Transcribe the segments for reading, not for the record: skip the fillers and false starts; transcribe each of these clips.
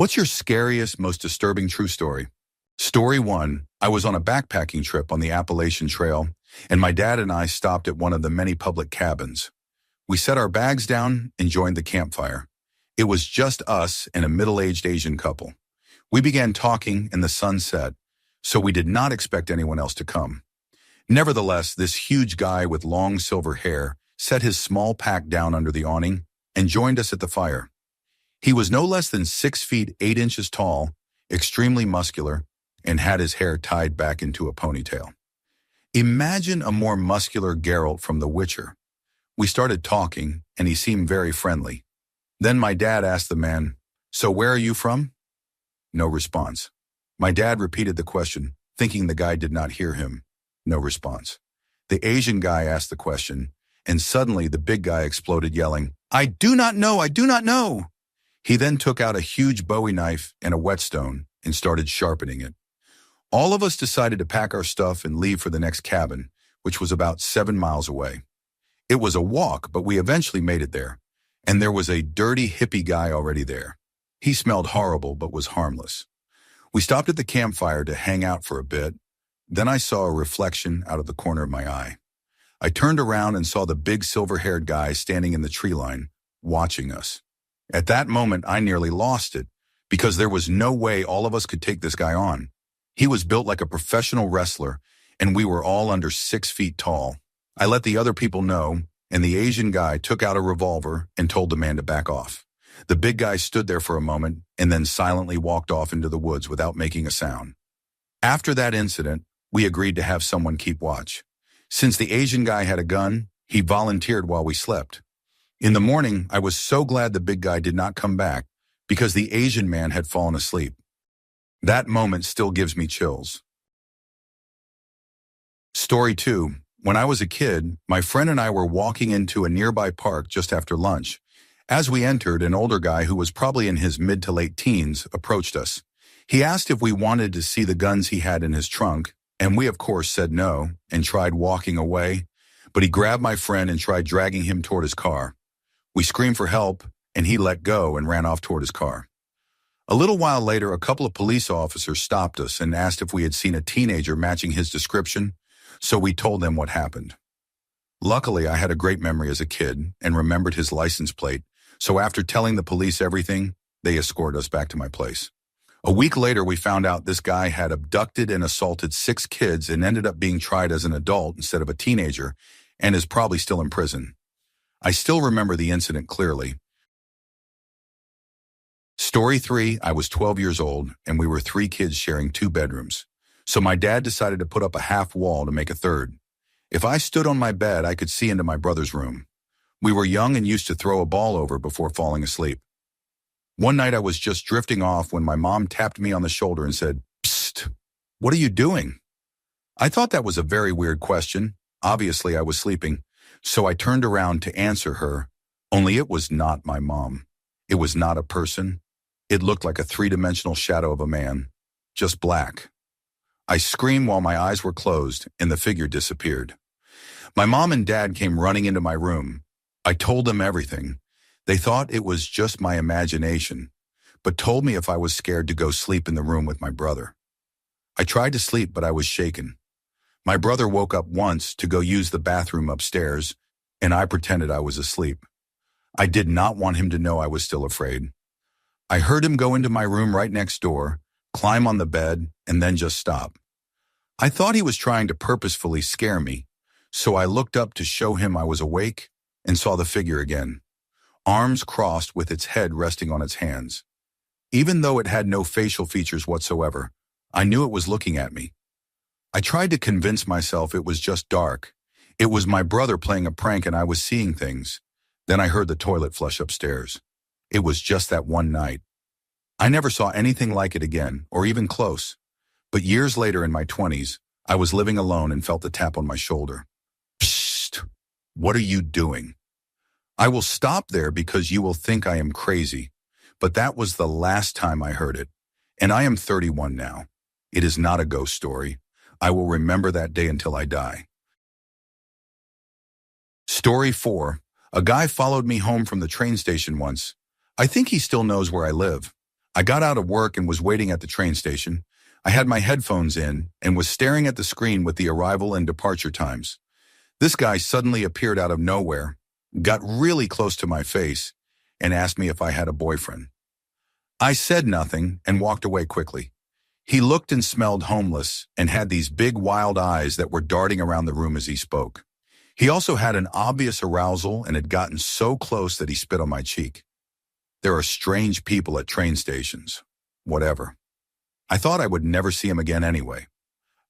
What's your scariest, most disturbing true story? Story 1. I was on a backpacking trip on the Appalachian Trail, and my dad and I stopped at one of the many public cabins. We set our bags down and joined the campfire. It was just us and a middle-aged Asian couple. We began talking and the sun set, so we did not expect anyone else to come. Nevertheless, this huge guy with long silver hair set his small pack down under the awning and joined us at the fire. He was no less than 6 feet 8 inches tall, extremely muscular, and had his hair tied back into a ponytail. Imagine a more muscular Geralt from The Witcher. We started talking, and he seemed very friendly. Then my dad asked the man, "So where are you from?" No response. My dad repeated the question, thinking the guy did not hear him. No response. The Asian guy asked the question, and suddenly the big guy exploded yelling, "I do not know! I do not know!" He then took out a huge Bowie knife and a whetstone and started sharpening it. All of us decided to pack our stuff and leave for the next cabin, which was about 7 miles away. It was a walk, but we eventually made it there, and there was a dirty hippie guy already there. He smelled horrible but was harmless. We stopped at the campfire to hang out for a bit. Then I saw a reflection out of the corner of my eye. I turned around and saw the big silver-haired guy standing in the tree line, watching us. At that moment, I nearly lost it, because there was no way all of us could take this guy on. He was built like a professional wrestler, and we were all under 6 feet tall. I let the other people know, and the Asian guy took out a revolver and told the man to back off. The big guy stood there for a moment and then silently walked off into the woods without making a sound. After that incident, we agreed to have someone keep watch. Since the Asian guy had a gun, he volunteered while we slept. In the morning, I was so glad the big guy did not come back because the Asian man had fallen asleep. That moment still gives me chills. Story 2. When I was a kid, my friend and I were walking into a nearby park just after lunch. As we entered, an older guy who was probably in his mid to late teens approached us. He asked if we wanted to see the guns he had in his trunk, and we of course said no and tried walking away, but he grabbed my friend and tried dragging him toward his car. We screamed for help, and he let go and ran off toward his car. A little while later, a couple of police officers stopped us and asked if we had seen a teenager matching his description, so we told them what happened. Luckily, I had a great memory as a kid and remembered his license plate, so after telling the police everything, they escorted us back to my place. A week later, we found out this guy had abducted and assaulted 6 kids and ended up being tried as an adult instead of a teenager and is probably still in prison. I still remember the incident clearly. Story 3. I was 12 years old, and we were 3 kids sharing 2 bedrooms. So my dad decided to put up a half wall to make a third. If I stood on my bed, I could see into my brother's room. We were young and used to throw a ball over before falling asleep. One night I was just drifting off when my mom tapped me on the shoulder and said, "Psst, what are you doing?" I thought that was a very weird question. Obviously, I was sleeping. So I turned around to answer her, only it was not my mom. It was not a person. It looked like a 3-dimensional shadow of a man, just black. I screamed while my eyes were closed, and the figure disappeared. My mom and dad came running into my room. I told them everything. They thought it was just my imagination, but told me if I was scared to go sleep in the room with my brother. I tried to sleep, but I was shaken. My brother woke up once to go use the bathroom upstairs, and I pretended I was asleep. I did not want him to know I was still afraid. I heard him go into my room right next door, climb on the bed, and then just stop. I thought he was trying to purposefully scare me, so I looked up to show him I was awake and saw the figure again, arms crossed with its head resting on its hands. Even though it had no facial features whatsoever, I knew it was looking at me. I tried to convince myself it was just dark. It was my brother playing a prank and I was seeing things. Then I heard the toilet flush upstairs. It was just that one night. I never saw anything like it again, or even close. But years later in my 20s, I was living alone and felt the tap on my shoulder. "Psst, what are you doing?" I will stop there because you will think I am crazy, but that was the last time I heard it. And I am 31 now. It is not a ghost story. I will remember that day until I die. Story 4. A guy followed me home from the train station once. I think he still knows where I live. I got out of work and was waiting at the train station. I had my headphones in and was staring at the screen with the arrival and departure times. This guy suddenly appeared out of nowhere, got really close to my face, and asked me if I had a boyfriend. I said nothing and walked away quickly. He looked and smelled homeless and had these big wild eyes that were darting around the room as he spoke. He also had an obvious arousal and had gotten so close that he spit on my cheek. There are strange people at train stations. Whatever. I thought I would never see him again anyway.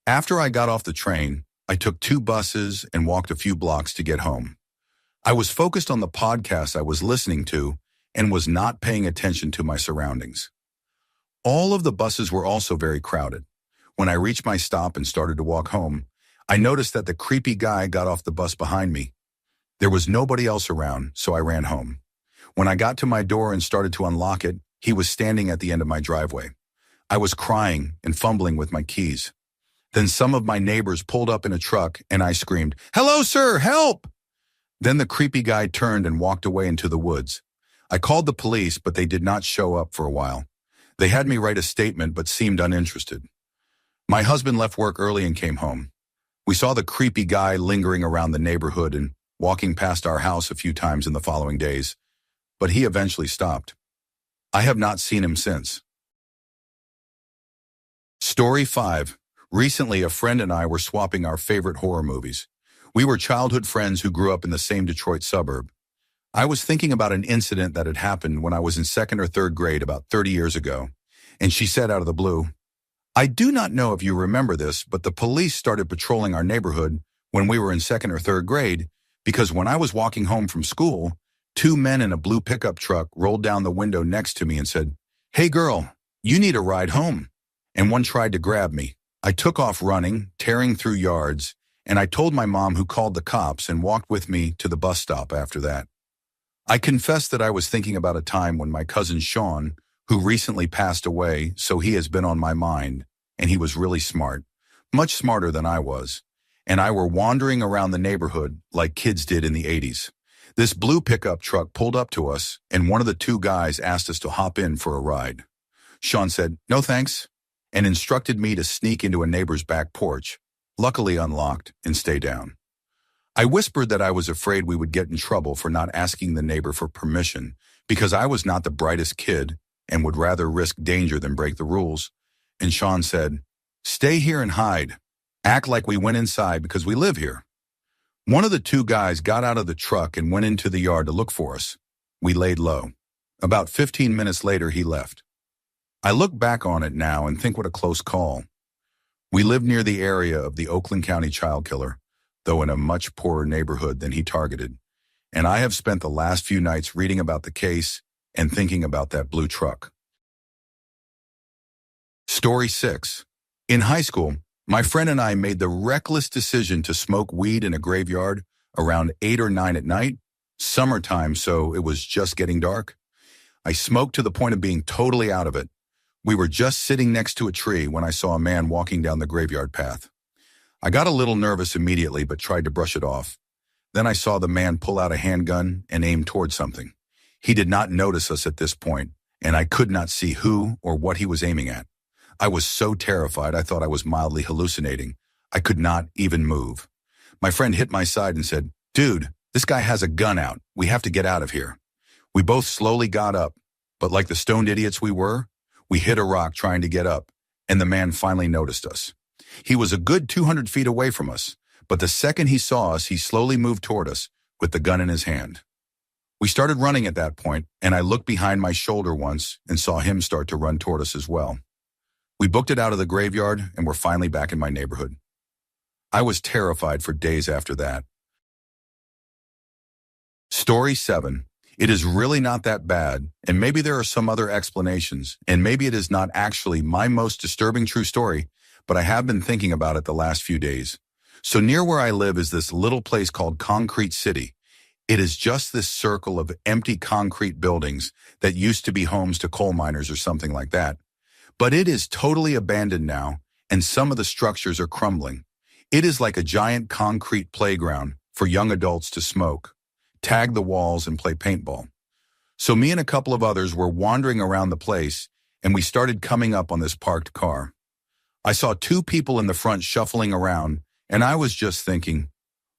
After I got off the train, I took 2 buses and walked a few blocks to get home. I was focused on the podcast I was listening to and was not paying attention to my surroundings. All of the buses were also very crowded. When I reached my stop and started to walk home, I noticed that the creepy guy got off the bus behind me. There was nobody else around, so I ran home. When I got to my door and started to unlock it, he was standing at the end of my driveway. I was crying and fumbling with my keys. Then some of my neighbors pulled up in a truck and I screamed, "Hello, sir, help!" Then the creepy guy turned and walked away into the woods. I called the police, but they did not show up for a while. They had me write a statement but seemed uninterested. My husband left work early and came home. We saw the creepy guy lingering around the neighborhood and walking past our house a few times in the following days, but he eventually stopped. I have not seen him since. Story 5. Recently, a friend and I were swapping our favorite horror movies. We were childhood friends who grew up in the same Detroit suburb. I was thinking about an incident that had happened when I was in 2nd or 3rd grade about 30 years ago, and she said out of the blue, "I do not know if you remember this, but the police started patrolling our neighborhood when we were in 2nd or 3rd grade because when I was walking home from school, 2 men in a blue pickup truck rolled down the window next to me and said, 'Hey girl, you need a ride home.' And one tried to grab me. I took off running, tearing through yards, and I told my mom, who called the cops and walked with me to the bus stop after that. I confess that I was thinking about a time when my cousin Sean, who recently passed away, so he has been on my mind, and he was really smart, much smarter than I was, and I were wandering around the neighborhood like kids did in the 80s. This blue pickup truck pulled up to us, and one of the 2 guys asked us to hop in for a ride. Sean said, "No thanks," and instructed me to sneak into a neighbor's back porch, luckily unlocked, and stay down. I whispered that I was afraid we would get in trouble for not asking the neighbor for permission because I was not the brightest kid and would rather risk danger than break the rules. And Sean said, "Stay here and hide. Act like we went inside because we live here." One of the 2 guys got out of the truck and went into the yard to look for us. We laid low. About 15 minutes later, he left. I look back on it now and think what a close call. We live near the area of the Oakland County child killer, though in a much poorer neighborhood than he targeted, and I have spent the last few nights reading about the case and thinking about that blue truck. Story 6. In high school, my friend and I made the reckless decision to smoke weed in a graveyard around 8 or 9 at night, summertime, so it was just getting dark. I smoked to the point of being totally out of it. We were just sitting next to a tree when I saw a man walking down the graveyard path. I got a little nervous immediately but tried to brush it off. Then I saw the man pull out a handgun and aim toward something. He did not notice us at this point, and I could not see who or what he was aiming at. I was so terrified I thought I was mildly hallucinating. I could not even move. My friend hit my side and said, "Dude, this guy has a gun out. We have to get out of here." We both slowly got up, but like the stoned idiots we were, we hit a rock trying to get up, and the man finally noticed us. He was a good 200 feet away from us, but the second he saw us, he slowly moved toward us with the gun in his hand. We started running at that point, and I looked behind my shoulder once and saw him start to run toward us as well. We booked it out of the graveyard and were finally back in my neighborhood. I was terrified for days after that. Story 7. It is really not that bad, and maybe there are some other explanations, and maybe it is not actually my most disturbing true story, but I have been thinking about it the last few days. So near where I live is this little place called Concrete City. It is just this circle of empty concrete buildings that used to be homes to coal miners or something like that. But it is totally abandoned now, and some of the structures are crumbling. It is like a giant concrete playground for young adults to smoke, tag the walls, and play paintball. So me and a couple of others were wandering around the place, and we started coming up on this parked car. I saw two people in the front shuffling around, and I was just thinking,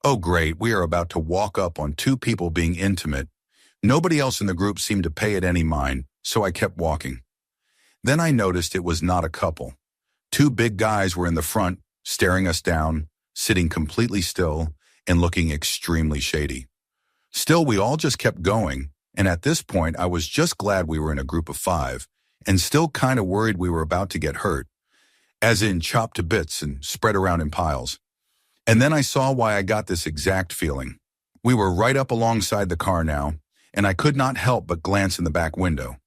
oh great, we are about to walk up on two people being intimate. Nobody else in the group seemed to pay it any mind, so I kept walking. Then I noticed it was not a couple. Two big guys were in the front, staring us down, sitting completely still, and looking extremely shady. Still, we all just kept going, and at this point I was just glad we were in a group of 5, and still kind of worried we were about to get hurt, as in chopped to bits and spread around in piles. And then I saw why I got this exact feeling. We were right up alongside the car now, and I could not help but glance in the back window.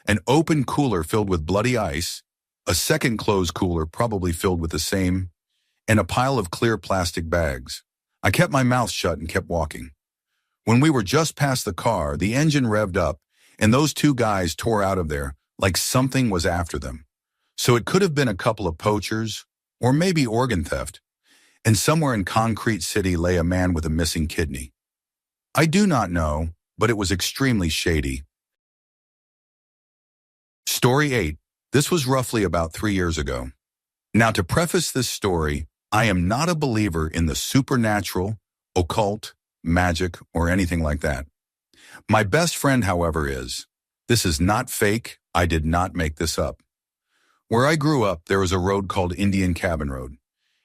An open cooler filled with bloody ice, a second closed cooler probably filled with the same, and a pile of clear plastic bags. I kept my mouth shut and kept walking. When we were just past the car, the engine revved up, and those two guys tore out of there like something was after them. So it could have been a couple of poachers, or maybe organ theft, and somewhere in Concrete City lay a man with a missing kidney. I do not know, but it was extremely shady. Story 8. This was roughly about 3 years ago. Now, to preface this story, I am not a believer in the supernatural, occult, magic, or anything like that. My best friend, however, is. This is not fake. I did not make this up. Where I grew up, there is a road called Indian Cabin Road.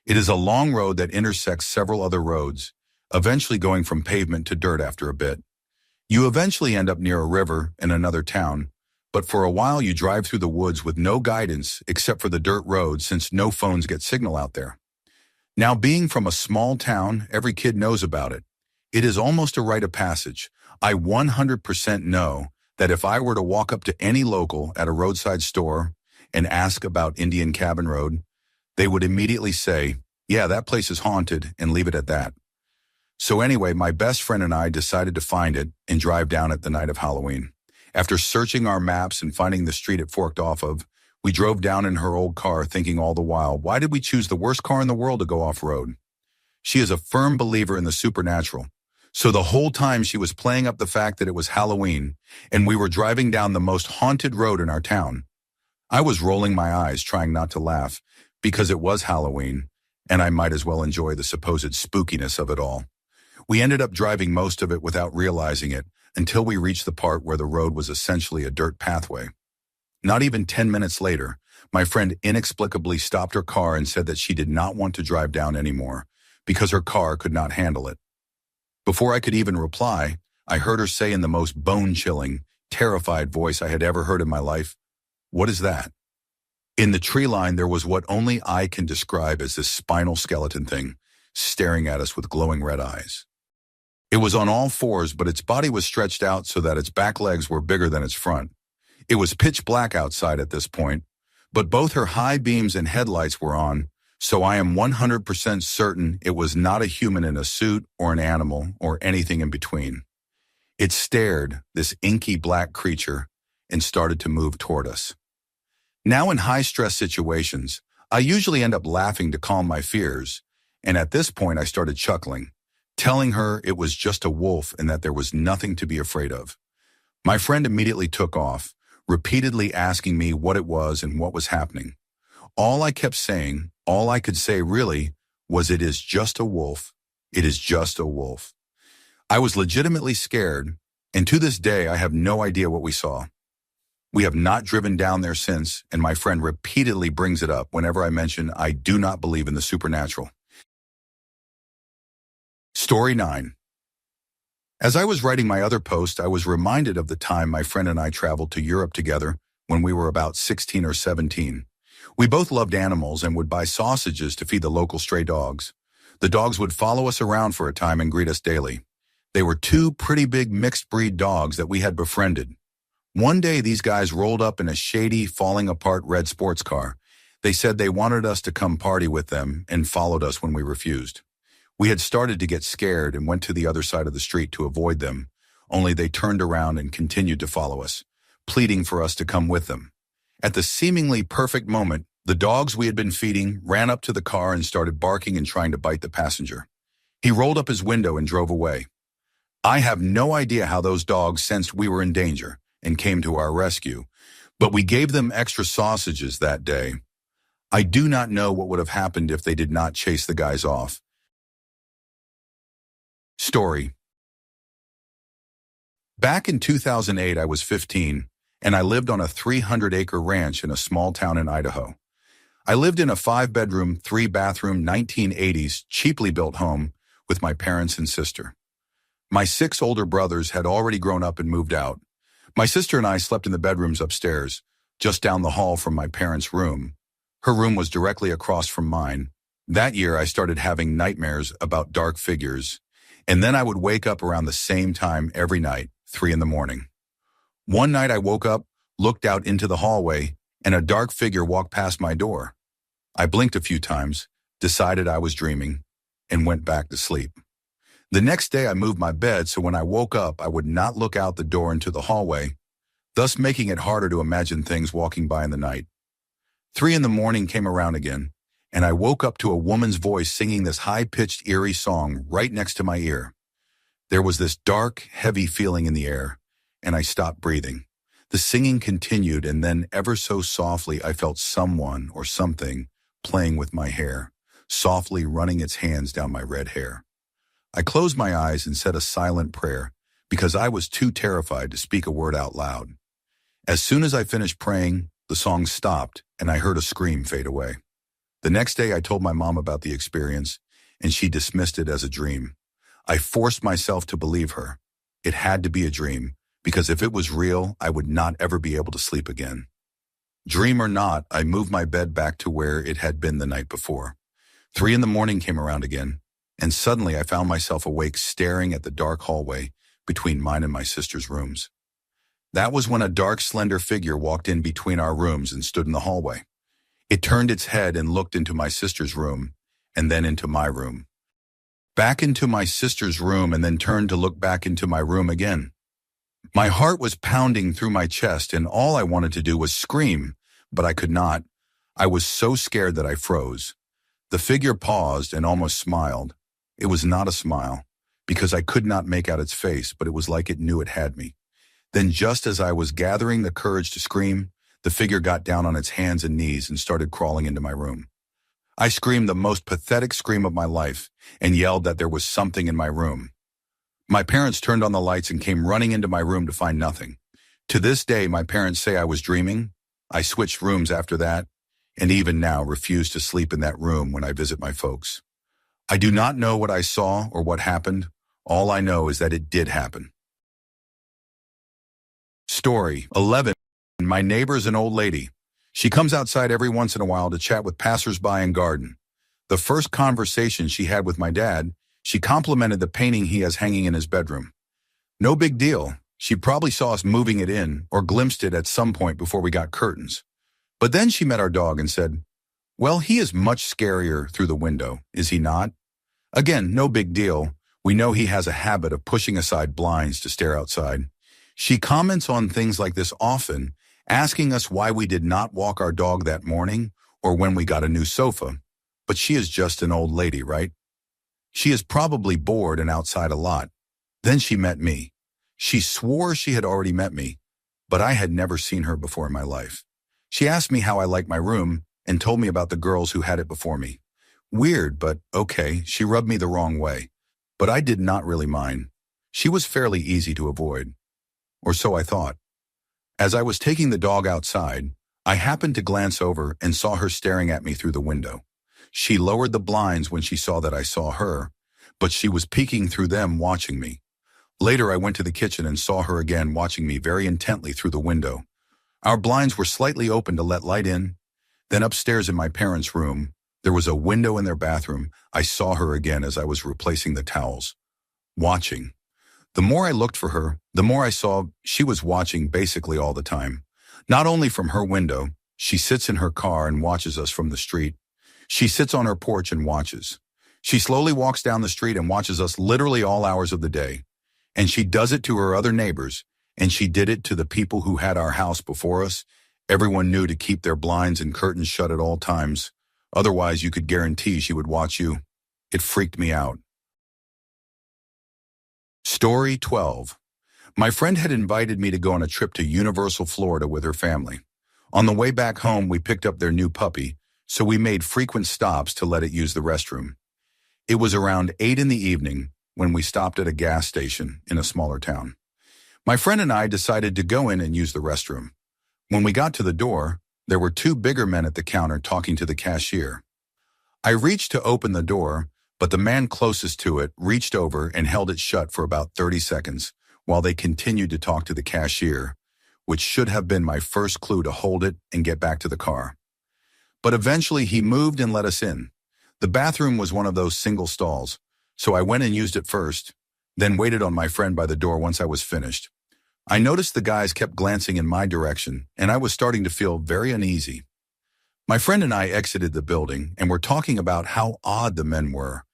It is a long road that intersects several other roads, eventually going from pavement to dirt after a bit. You eventually end up near a river in another town, but for a while you drive through the woods with no guidance except for the dirt road since no phones get signal out there. Now, being from a small town, every kid knows about it. It is almost a rite of passage. I 100% know that if I were to walk up to any local at a roadside store and ask about Indian Cabin Road, they would immediately say, yeah, that place is haunted, and leave it at that. So anyway, my best friend and I decided to find it and drive down it the night of Halloween. After searching our maps and finding the street it forked off of, we drove down in her old car thinking all the while, why did we choose the worst car in the world to go off-road? She is a firm believer in the supernatural. So the whole time she was playing up the fact that it was Halloween and we were driving down the most haunted road in our town. I was rolling my eyes trying not to laugh because it was Halloween and I might as well enjoy the supposed spookiness of it all. We ended up driving most of it without realizing it until we reached the part where the road was essentially a dirt pathway. Not even 10 minutes later, my friend inexplicably stopped her car and said that she did not want to drive down anymore because her car could not handle it. Before I could even reply, I heard her say in the most bone-chilling, terrified voice I had ever heard in my life, "What is that?" In the tree line, there was what only I can describe as this spinal skeleton thing, staring at us with glowing red eyes. It was on all fours, but its body was stretched out so that its back legs were bigger than its front. It was pitch black outside at this point, but both her high beams and headlights were on, so I am 100% certain it was not a human in a suit or an animal or anything in between. It stared, this inky black creature, and started to move toward us. Now in high-stress situations, I usually end up laughing to calm my fears, and at this point I started chuckling, telling her it was just a wolf and that there was nothing to be afraid of. My friend immediately took off, repeatedly asking me what it was and what was happening. All I kept saying, all I could say really, was it is just a wolf. It is just a wolf. I was legitimately scared, and to this day I have no idea what we saw. We have not driven down there since, and my friend repeatedly brings it up whenever I mention I do not believe in the supernatural. Story 9. As I was writing my other post, I was reminded of the time my friend and I traveled to Europe together when we were about 16 or 17. We both loved animals and would buy sausages to feed the local stray dogs. The dogs would follow us around for a time and greet us daily. They were two pretty big mixed-breed dogs that we had befriended. One day, these guys rolled up in a shady, falling-apart red sports car. They said they wanted us to come party with them and followed us when we refused. We had started to get scared and went to the other side of the street to avoid them, only they turned around and continued to follow us, pleading for us to come with them. At the seemingly perfect moment, the dogs we had been feeding ran up to the car and started barking and trying to bite the passenger. He rolled up his window and drove away. I have no idea how those dogs sensed we were in danger and came to our rescue, But we gave them extra sausages that day. I do not know what would have happened if they did not chase the guys off. Story. Back in 2008, I was 15, and I lived on a 300-acre ranch in a small town in Idaho. I lived in a 5-bedroom, 3-bathroom, 1980s, cheaply built home with my parents and sister. My 6 older brothers had already grown up and moved out. My sister and I slept in the bedrooms upstairs, just down the hall from my parents' room. Her room was directly across from mine. That year, I started having nightmares about dark figures, and then I would wake up around the same time every night, 3 in the morning. One night I woke up, looked out into the hallway, and a dark figure walked past my door. I blinked a few times, decided I was dreaming, and went back to sleep. The next day I moved my bed so when I woke up I would not look out the door into the hallway, thus making it harder to imagine things walking by in the night. 3 in the morning came around again, and I woke up to a woman's voice singing this high-pitched, eerie song right next to my ear. There was this dark, heavy feeling in the air, and I stopped breathing. The singing continued, and then ever so softly I felt someone or something playing with my hair, softly running its hands down my red hair. I closed my eyes and said a silent prayer because I was too terrified to speak a word out loud. As soon as I finished praying, the song stopped and I heard a scream fade away. The next day I told my mom about the experience and she dismissed it as a dream. I forced myself to believe her. It had to be a dream because if it was real, I would not ever be able to sleep again. Dream or not, I moved my bed back to where it had been the night before. 3 in the morning came around again, and suddenly I found myself awake staring at the dark hallway between mine and my sister's rooms. That was when a dark, slender figure walked in between our rooms and stood in the hallway. It turned its head and looked into my sister's room, and then into my room. Back into my sister's room and then turned to look back into my room again. My heart was pounding through my chest and all I wanted to do was scream, but I could not. I was so scared that I froze. The figure paused and almost smiled. It was not a smile, because I could not make out its face, but it was like it knew it had me. Then just as I was gathering the courage to scream, the figure got down on its hands and knees and started crawling into my room. I screamed the most pathetic scream of my life and yelled that there was something in my room. My parents turned on the lights and came running into my room to find nothing. To this day, my parents say I was dreaming. I switched rooms after that, and even now refuse to sleep in that room when I visit my folks. I do not know what I saw or what happened. All I know is that it did happen. Story 11. My neighbor's an old lady. She comes outside every once in a while to chat with passersby and garden. The first conversation she had with my dad, she complimented the painting he has hanging in his bedroom. No big deal. She probably saw us moving it in or glimpsed it at some point before we got curtains. But then she met our dog and said, "Well, he is much scarier through the window, is he not?" Again, no big deal. We know he has a habit of pushing aside blinds to stare outside. She comments on things like this often, asking us why we did not walk our dog that morning or when we got a new sofa. But she is just an old lady, right? She is probably bored and outside a lot. Then she met me. She swore she had already met me, but I had never seen her before in my life. She asked me how I liked my room and told me about the girls who had it before me. Weird, but okay, she rubbed me the wrong way. But I did not really mind. She was fairly easy to avoid. Or so I thought. As I was taking the dog outside, I happened to glance over and saw her staring at me through the window. She lowered the blinds when she saw that I saw her, but she was peeking through them watching me. Later, I went to the kitchen and saw her again watching me very intently through the window. Our blinds were slightly open to let light in. Then upstairs in my parents' room, there was a window in their bathroom. I saw her again as I was replacing the towels. Watching. The more I looked for her, the more I saw she was watching basically all the time. Not only from her window, she sits in her car and watches us from the street. She sits on her porch and watches. She slowly walks down the street and watches us literally all hours of the day. And she does it to her other neighbors, and she did it to the people who had our house before us. Everyone knew to keep their blinds and curtains shut at all times. Otherwise, you could guarantee she would watch you. It freaked me out. Story 12. My friend had invited me to go on a trip to Universal, Florida with her family. On the way back home, we picked up their new puppy, so we made frequent stops to let it use the restroom. It was around 8 in the evening when we stopped at a gas station in a smaller town. My friend and I decided to go in and use the restroom. When we got to the door, there were two bigger men at the counter talking to the cashier. I reached to open the door, but the man closest to it reached over and held it shut for about 30 seconds while they continued to talk to the cashier, which should have been my first clue to hold it and get back to the car. But eventually he moved and let us in. The bathroom was one of those single stalls, so I went and used it first, then waited on my friend by the door once I was finished. I noticed the guys kept glancing in my direction, and I was starting to feel very uneasy. My friend and I exited the building and were talking about how odd the men were,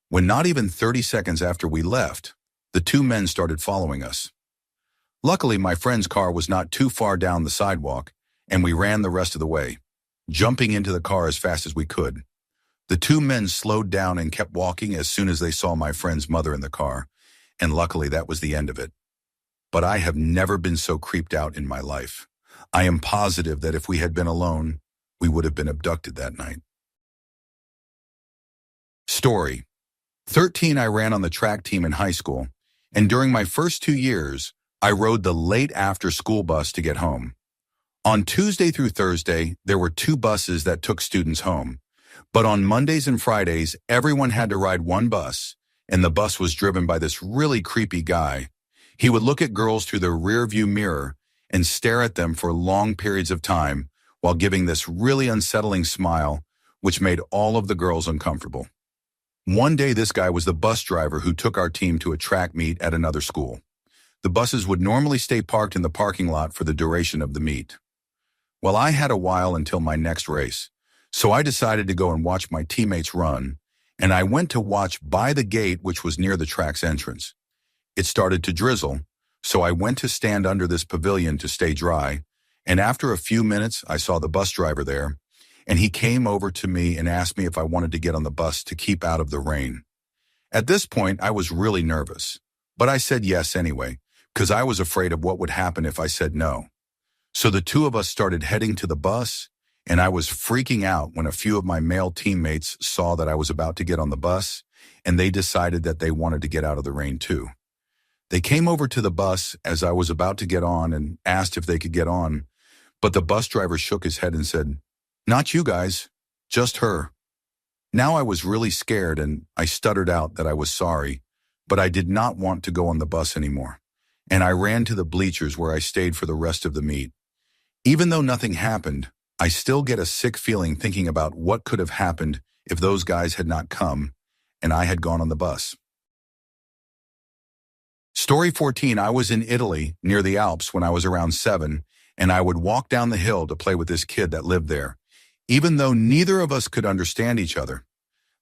when not even 30 seconds after we left, the two men started following us. Luckily, my friend's car was not too far down the sidewalk, and we ran the rest of the way, jumping into the car as fast as we could. The two men slowed down and kept walking as soon as they saw my friend's mother in the car, and luckily that was the end of it. But I have never been so creeped out in my life. I am positive that if we had been alone, we would have been abducted that night. Story. 13, I ran on the track team in high school, and during my first 2 years, I rode the late after-school bus to get home. On Tuesday through Thursday, there were 2 buses that took students home, but on Mondays and Fridays, everyone had to ride one bus, and the bus was driven by this really creepy guy. He would look at girls through the rearview mirror and stare at them for long periods of time while giving this really unsettling smile, which made all of the girls uncomfortable. One day, this guy was the bus driver who took our team to a track meet at another school. The buses would normally stay parked in the parking lot for the duration of the meet. Well, I had a while until my next race, so I decided to go and watch my teammates run, and I went to watch by the gate which was near the track's entrance. It started to drizzle, so I went to stand under this pavilion to stay dry, and after a few minutes I saw the bus driver there, and he came over to me and asked me if I wanted to get on the bus to keep out of the rain. At this point, I was really nervous, but I said yes anyway, because I was afraid of what would happen if I said no. So the two of us started heading to the bus, and I was freaking out when a few of my male teammates saw that I was about to get on the bus, and they decided that they wanted to get out of the rain too. They came over to the bus as I was about to get on and asked if they could get on, but the bus driver shook his head and said, "Not you guys, just her." Now I was really scared and I stuttered out that I was sorry, but I did not want to go on the bus anymore, and I ran to the bleachers where I stayed for the rest of the meet. Even though nothing happened, I still get a sick feeling thinking about what could have happened if those guys had not come and I had gone on the bus. Story 14, I was in Italy near the Alps when I was around 7, and I would walk down the hill to play with this kid that lived there, even though neither of us could understand each other.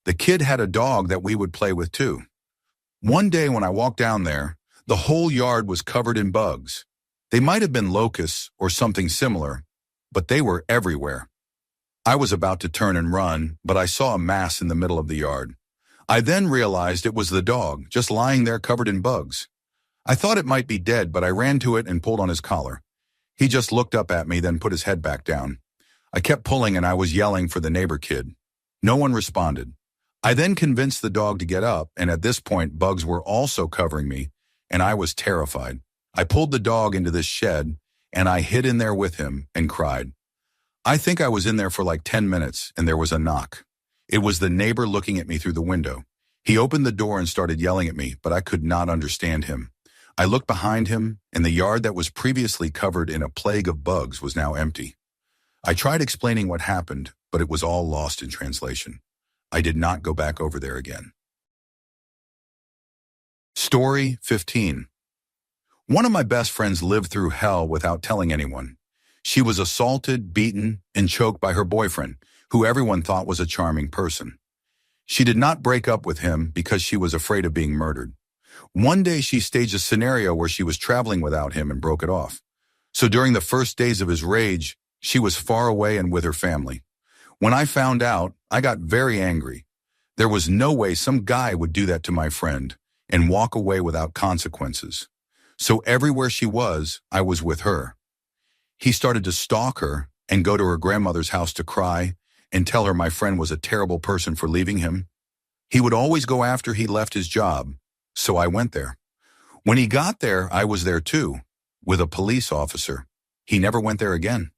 The kid had a dog that we would play with too. One day when I walked down there, the whole yard was covered in bugs. They might have been locusts or something similar, but they were everywhere. I was about to turn and run, but I saw a mass in the middle of the yard. I then realized it was the dog, just lying there covered in bugs. I thought it might be dead, but I ran to it and pulled on his collar. He just looked up at me, then put his head back down. I kept pulling and I was yelling for the neighbor kid. No one responded. I then convinced the dog to get up, and at this point, bugs were also covering me, and I was terrified. I pulled the dog into this shed, and I hid in there with him and cried. I think I was in there for like 10 minutes, and there was a knock. It was the neighbor looking at me through the window. He opened the door and started yelling at me, but I could not understand him. I looked behind him, and the yard that was previously covered in a plague of bugs was now empty. I tried explaining what happened, but it was all lost in translation. I did not go back over there again. Story 15. One of my best friends lived through hell without telling anyone. She was assaulted, beaten, and choked by her boyfriend, who everyone thought was a charming person. She did not break up with him because she was afraid of being murdered. One day she staged a scenario where she was traveling without him and broke it off. So during the first days of his rage, she was far away and with her family. When I found out, I got very angry. There was no way some guy would do that to my friend and walk away without consequences. So everywhere she was, I was with her. He started to stalk her, and go to her grandmother's house to cry and tell her my friend was a terrible person for leaving him. He would always go after he left his job, so I went there. When he got there, I was there too, with a police officer. He never went there again.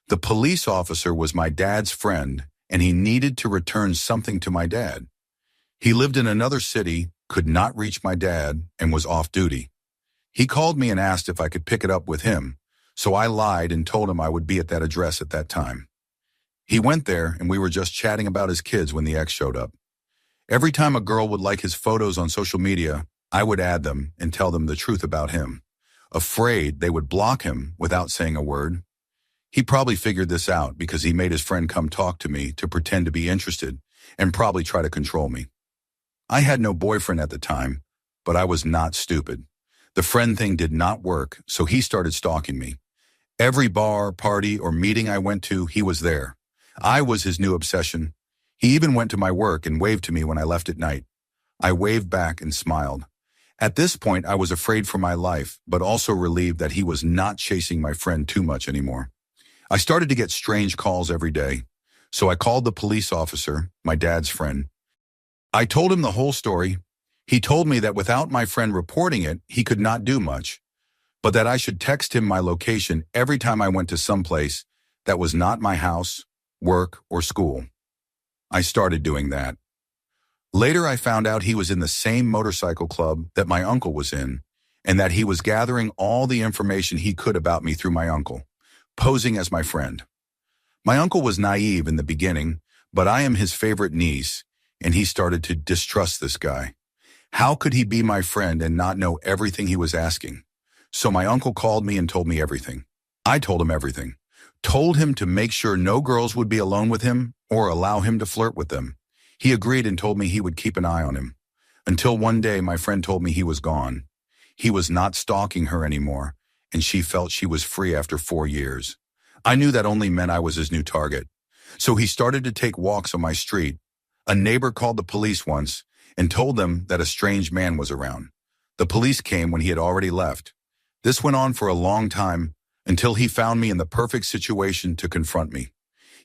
The police officer was my dad's friend, and he needed to return something to my dad. He lived in another city, could not reach my dad, and was off duty. He called me and asked if I could pick it up with him, so I lied and told him I would be at that address at that time. He went there, and we were just chatting about his kids when the ex showed up. Every time a girl would like his photos on social media, I would add them and tell them the truth about him, afraid they would block him without saying a word. He probably figured this out because he made his friend come talk to me to pretend to be interested and probably try to control me. I had no boyfriend at the time, but I was not stupid. The friend thing did not work, so he started stalking me. Every bar, party, or meeting I went to, he was there. I was his new obsession. He even went to my work and waved to me when I left at night. I waved back and smiled. At this point, I was afraid for my life, but also relieved that he was not chasing my friend too much anymore. I started to get strange calls every day, so I called the police officer, my dad's friend. I told him the whole story. He told me that without my friend reporting it, he could not do much, but that I should text him my location every time I went to someplace that was not my house, work, or school. I started doing that. Later, I found out he was in the same motorcycle club that my uncle was in, and that he was gathering all the information he could about me through my uncle, posing as my friend. My uncle was naive in the beginning, but I am his favorite niece, and he started to distrust this guy. How could he be my friend and not know everything he was asking? So my uncle called me and told me everything. I told him everything. Told him to make sure no girls would be alone with him or allow him to flirt with them. He agreed and told me he would keep an eye on him. Until one day my friend told me he was gone. He was not stalking her anymore, and she felt she was free after 4 years. I knew that only meant I was his new target. So he started to take walks on my street. A neighbor called the police once and told them that a strange man was around. The police came when he had already left. This went on for a long time until he found me in the perfect situation to confront me.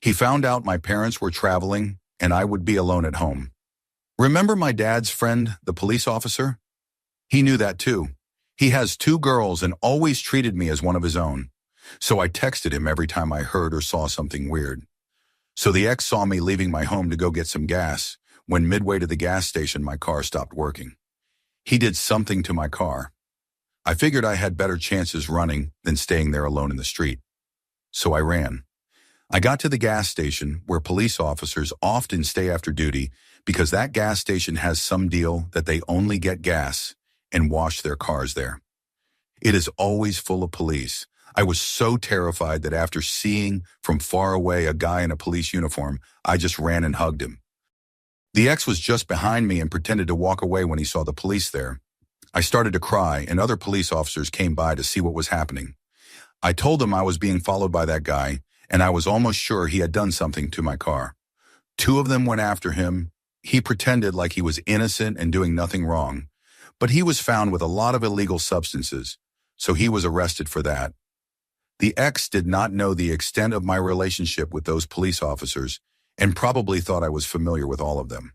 He found out my parents were traveling and I would be alone at home. Remember my dad's friend, the police officer? He knew that too. He has 2 girls and always treated me as one of his own. So I texted him every time I heard or saw something weird. So the ex saw me leaving my home to go get some gas when midway to the gas station my car stopped working. He did something to my car. I figured I had better chances running than staying there alone in the street. So I ran. I got to the gas station where police officers often stay after duty because that gas station has some deal that they only get gas and wash their cars there. It is always full of police. I was so terrified that after seeing from far away a guy in a police uniform, I just ran and hugged him. The ex was just behind me and pretended to walk away when he saw the police there. I started to cry, and other police officers came by to see what was happening. I told them I was being followed by that guy, and I was almost sure he had done something to my car. 2 of them went after him. He pretended like he was innocent and doing nothing wrong, but he was found with a lot of illegal substances, so he was arrested for that. The ex did not know the extent of my relationship with those police officers and probably thought I was familiar with all of them.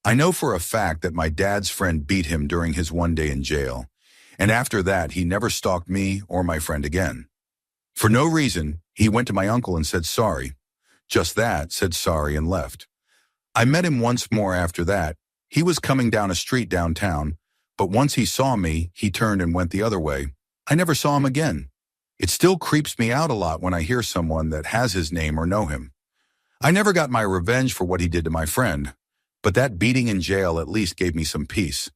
I know for a fact that my dad's friend beat him during his one day in jail, and after that he never stalked me or my friend again. For no reason, he went to my uncle and said sorry. Just that, said sorry and left. I met him once more after that. He was coming down a street downtown, but once he saw me, he turned and went the other way. I never saw him again. It still creeps me out a lot when I hear someone that has his name or know him. I never got my revenge for what he did to my friend, but that beating in jail at least gave me some peace.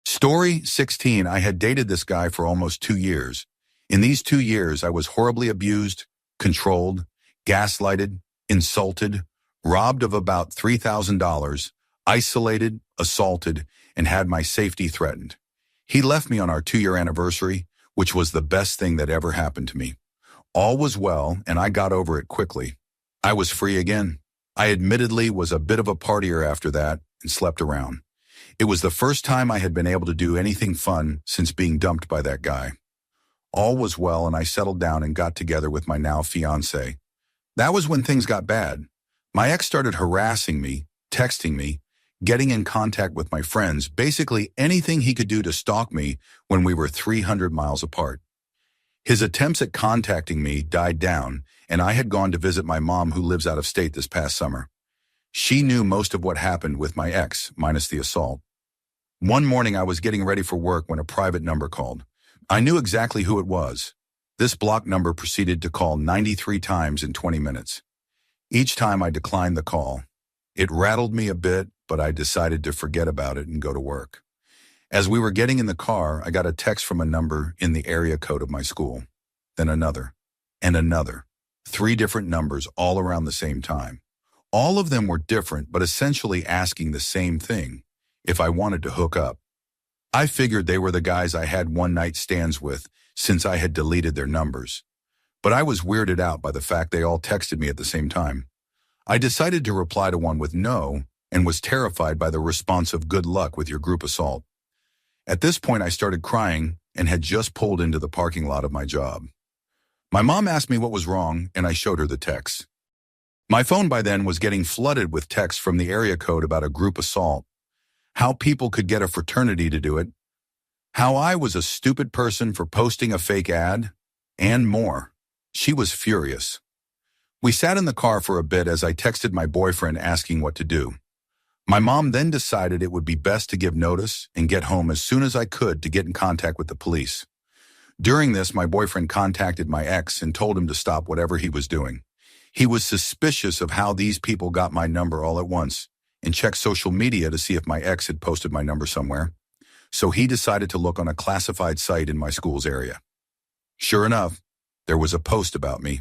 Story 16. I had dated this guy for almost 2 years. In these 2 years, I was horribly abused, controlled, gaslighted, insulted, robbed of about $3,000, isolated, assaulted, and had my safety threatened. He left me on our 2-year anniversary, which was the best thing that ever happened to me. All was well, and I got over it quickly. I was free again. I admittedly was a bit of a partier after that and slept around. It was the first time I had been able to do anything fun since being dumped by that guy. All was well, and I settled down and got together with my now fiancé. That was when things got bad. My ex started harassing me, texting me, getting in contact with my friends, basically anything he could do to stalk me when we were 300 miles apart. His attempts at contacting me died down, and I had gone to visit my mom who lives out of state this past summer. She knew most of what happened with my ex, minus the assault. One morning I was getting ready for work when a private number called. I knew exactly who it was. This blocked number proceeded to call 93 times in 20 minutes. Each time I declined the call. It rattled me a bit, but I decided to forget about it and go to work. As we were getting in the car, I got a text from a number in the area code of my school. Then another, and another. 3 different numbers all around the same time. All of them were different, but essentially asking the same thing, if I wanted to hook up. I figured they were the guys I had one-night stands with since I had deleted their numbers. But I was weirded out by the fact they all texted me at the same time. I decided to reply to one with no and was terrified by the response of good luck with your group assault. At this point, I started crying and had just pulled into the parking lot of my job. My mom asked me what was wrong, and I showed her the text. My phone by then was getting flooded with texts from the area code about a group assault, how people could get a fraternity to do it, how I was a stupid person for posting a fake ad, and more. She was furious. We sat in the car for a bit as I texted my boyfriend asking what to do. My mom then decided it would be best to give notice and get home as soon as I could to get in contact with the police. During this, my boyfriend contacted my ex and told him to stop whatever he was doing. He was suspicious of how these people got my number all at once and checked social media to see if my ex had posted my number somewhere. So he decided to look on a classified site in my school's area. Sure enough, there was a post about me.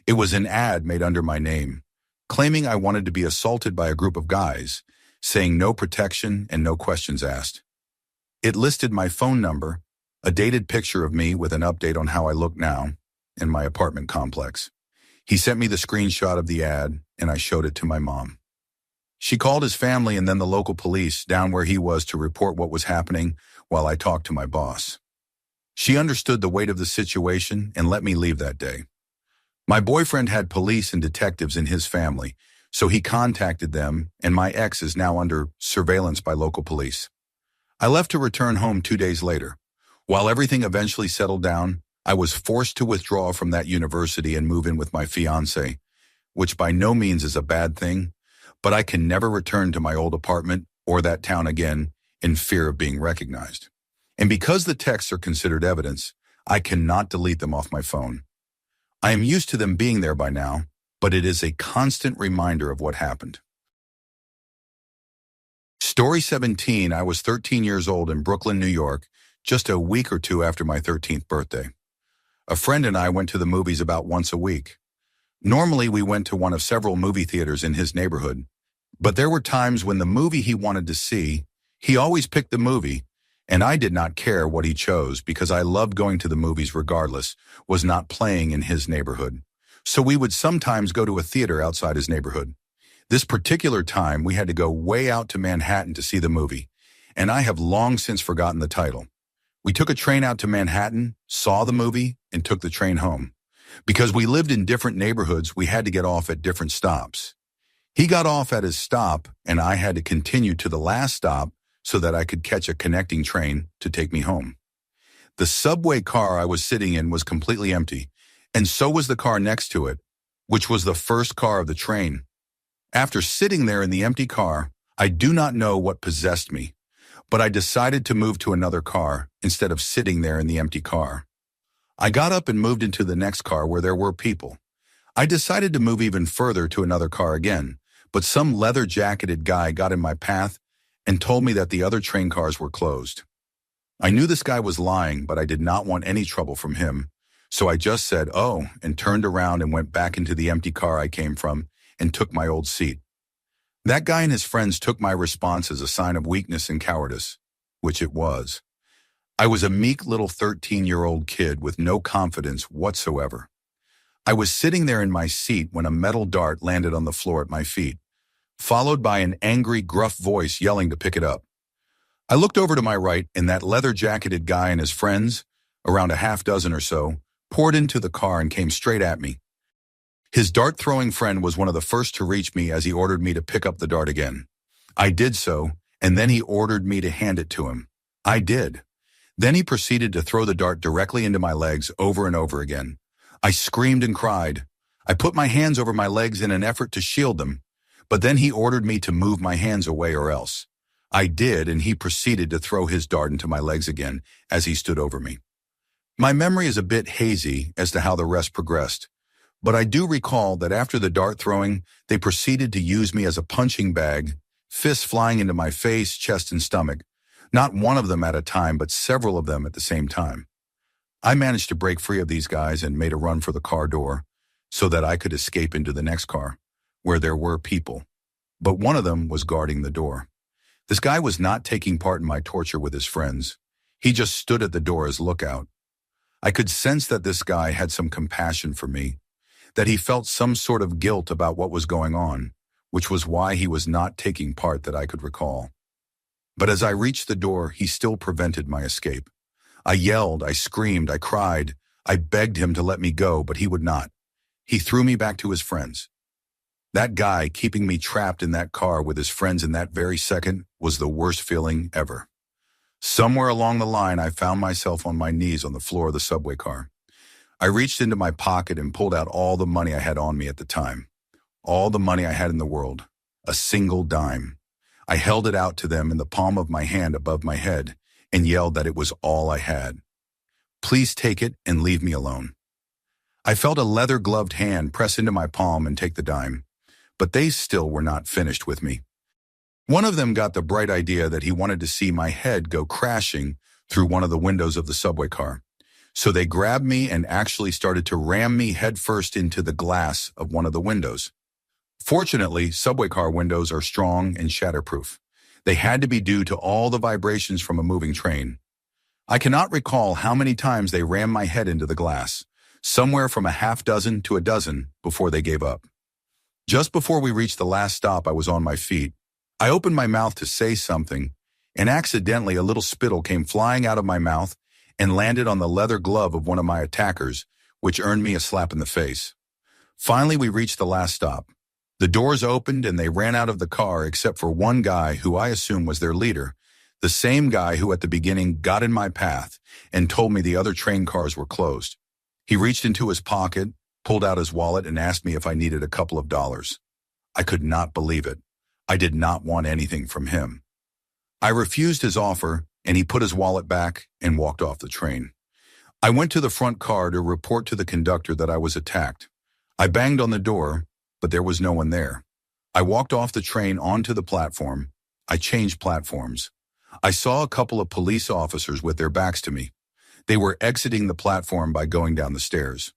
It was an ad made under my name, claiming I wanted to be assaulted by a group of guys, saying no protection and no questions asked. It listed my phone number, a dated picture of me with an update on how I look now, in my apartment complex. He sent me the screenshot of the ad, and I showed it to my mom. She called his family and then the local police down where he was to report what was happening while I talked to my boss. She understood the weight of the situation and let me leave that day. My boyfriend had police and detectives in his family, so he contacted them, and my ex is now under surveillance by local police. I left to return home 2 days later. While everything eventually settled down, I was forced to withdraw from that university and move in with my fiancé, which by no means is a bad thing, but I can never return to my old apartment or that town again in fear of being recognized. And because the texts are considered evidence, I cannot delete them off my phone. I am used to them being there by now, but it is a constant reminder of what happened. Story 17, I was 13 years old in Brooklyn, New York, just a week or two after my 13th birthday. A friend and I went to the movies about once a week. Normally, we went to one of several movie theaters in his neighborhood, but there were times when the movie he wanted to see, he always picked the movie, and I did not care what he chose because I loved going to the movies regardless, was not playing in his neighborhood. So we would sometimes go to a theater outside his neighborhood. This particular time, we had to go way out to Manhattan to see the movie, and I have long since forgotten the title. We took a train out to Manhattan, saw the movie, and took the train home. Because we lived in different neighborhoods, we had to get off at different stops. He got off at his stop, and I had to continue to the last stop so that I could catch a connecting train to take me home. The subway car I was sitting in was completely empty, and so was the car next to it, which was the first car of the train. After sitting there in the empty car, I do not know what possessed me, but I decided to move to another car instead of sitting there in the empty car. I got up and moved into the next car where there were people. I decided to move even further to another car again, but some leather-jacketed guy got in my path and told me that the other train cars were closed. I knew this guy was lying, but I did not want any trouble from him, so I just said, "Oh," and turned around and went back into the empty car I came from and took my old seat. That guy and his friends took my response as a sign of weakness and cowardice, which it was. I was a meek little 13-year-old kid with no confidence whatsoever. I was sitting there in my seat when a metal dart landed on the floor at my feet, followed by an angry, gruff voice yelling to pick it up. I looked over to my right, and that leather-jacketed guy and his friends around a half dozen or so, poured into the car and came straight at me. His dart-throwing friend was one of the first to reach me as he ordered me to pick up the dart again. I did so, and then he ordered me to hand it to him. I did. Then he proceeded to throw the dart directly into my legs over and over again. I screamed and cried. I put my hands over my legs in an effort to shield them, but then he ordered me to move my hands away or else. I did, and he proceeded to throw his dart into my legs again as he stood over me. My memory is a bit hazy as to how the rest progressed, but I do recall that after the dart throwing, they proceeded to use me as a punching bag, fists flying into my face, chest, and stomach. Not one of them at a time, but several of them at the same time. I managed to break free of these guys and made a run for the car door so that I could escape into the next car, where there were people. But one of them was guarding the door. This guy was not taking part in my torture with his friends. He just stood at the door as lookout. I could sense that this guy had some compassion for me, that he felt some sort of guilt about what was going on, which was why he was not taking part that I could recall. But as I reached the door, he still prevented my escape. I yelled, I screamed, I cried. I begged him to let me go, but he would not. He threw me back to his friends. That guy keeping me trapped in that car with his friends in that very second was the worst feeling ever. Somewhere along the line, I found myself on my knees on the floor of the subway car. I reached into my pocket and pulled out all the money I had on me at the time. All the money I had in the world. A single dime. I held it out to them in the palm of my hand above my head and yelled that it was all I had. Please take it and leave me alone. I felt a leather-gloved hand press into my palm and take the dime, but they still were not finished with me. One of them got the bright idea that he wanted to see my head go crashing through one of the windows of the subway car. So they grabbed me and actually started to ram me headfirst into the glass of one of the windows. Fortunately, subway car windows are strong and shatterproof. They had to be due to all the vibrations from a moving train. I cannot recall how many times they rammed my head into the glass, somewhere from a half dozen to a dozen before they gave up. Just before we reached the last stop, I was on my feet. I opened my mouth to say something, and accidentally a little spittle came flying out of my mouth and landed on the leather glove of one of my attackers, which earned me a slap in the face. Finally, we reached the last stop. The doors opened and they ran out of the car except for one guy who I assume was their leader, the same guy who at the beginning got in my path and told me the other train cars were closed. He reached into his pocket, pulled out his wallet, and asked me if I needed a couple of dollars. I could not believe it. I did not want anything from him. I refused his offer, and he put his wallet back and walked off the train. I went to the front car to report to the conductor that I was attacked. I banged on the door, but there was no one there. I walked off the train onto the platform. I changed platforms. I saw a couple of police officers with their backs to me. They were exiting the platform by going down the stairs.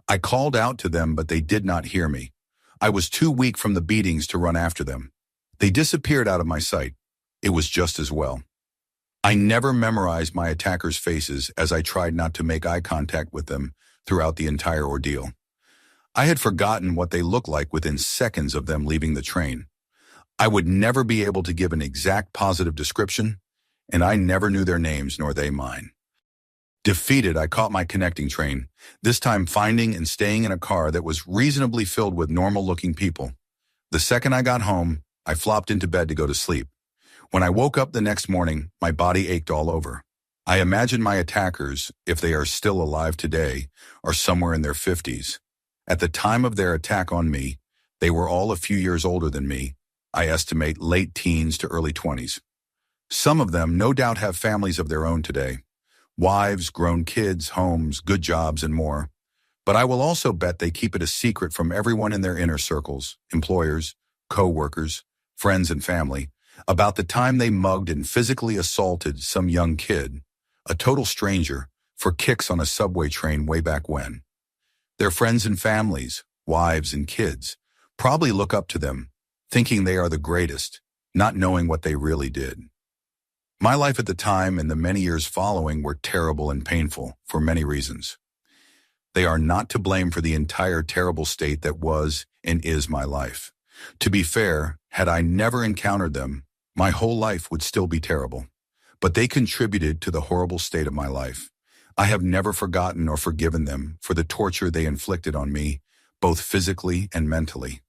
I called out to them, but they did not hear me. I was too weak from the beatings to run after them. They disappeared out of my sight. It was just as well. I never memorized my attackers' faces as I tried not to make eye contact with them throughout the entire ordeal. I had forgotten what they looked like within seconds of them leaving the train. I would never be able to give an exact positive description, and I never knew their names nor they mine. Defeated, I caught my connecting train, this time finding and staying in a car that was reasonably filled with normal-looking people. The second I got home, I flopped into bed to go to sleep. When I woke up the next morning, my body ached all over. I imagine my attackers, if they are still alive today, are somewhere in their 50s. At the time of their attack on me, they were all a few years older than me. I estimate late teens to early 20s. Some of them no doubt have families of their own today. Wives, grown kids, homes, good jobs, and more. But I will also bet they keep it a secret from everyone in their inner circles, employers, co-workers, friends, and family, about the time they mugged and physically assaulted some young kid, a total stranger, for kicks on a subway train way back when. Their friends and families, wives and kids, probably look up to them, thinking they are the greatest, not knowing what they really did. My life at the time and the many years following were terrible and painful for many reasons. They are not to blame for the entire terrible state that was and is my life. To be fair, had I never encountered them, my whole life would still be terrible. But they contributed to the horrible state of my life. I have never forgotten or forgiven them for the torture they inflicted on me, both physically and mentally.